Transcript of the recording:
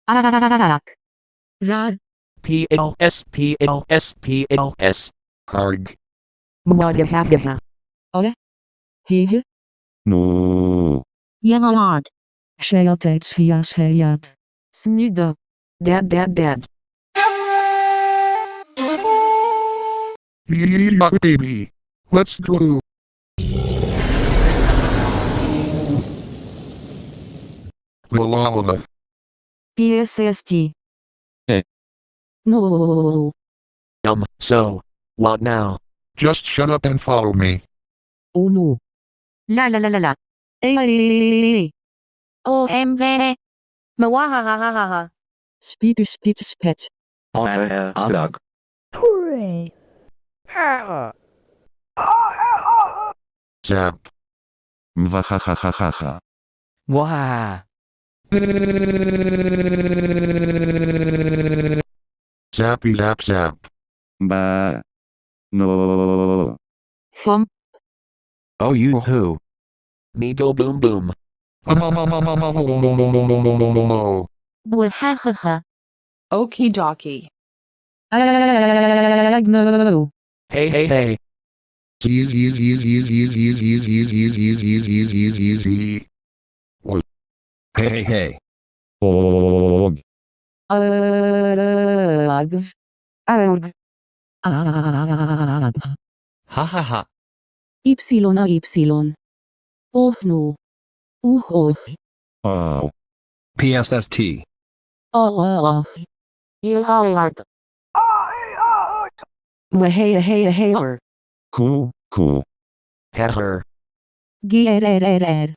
Ak. Rar. PLS. Arg. Mwagahaha. Hehe. No. Jangaard. Shayat. Snuda. Dad. Yeah, baby. Let's go. La. PSST. No. So, what now? Just shut up and follow me. Oh no. La. Ay. OMV. Mawahahahaha. Spit. Adag. Hooray. Zap. Mwahahahaha. Wahaha. Zappy zap. Ba. No. Thump. Oh you who? Me go boom. Wahahaha. Okie dokie. No. Hey. Easy. Hey. Og. Arg. Hahaha. Y. Oh no. Oh. Ow. PSST. Oh. Ilhaliard. Mahahahahaher. Cool. Hatter. GRRR.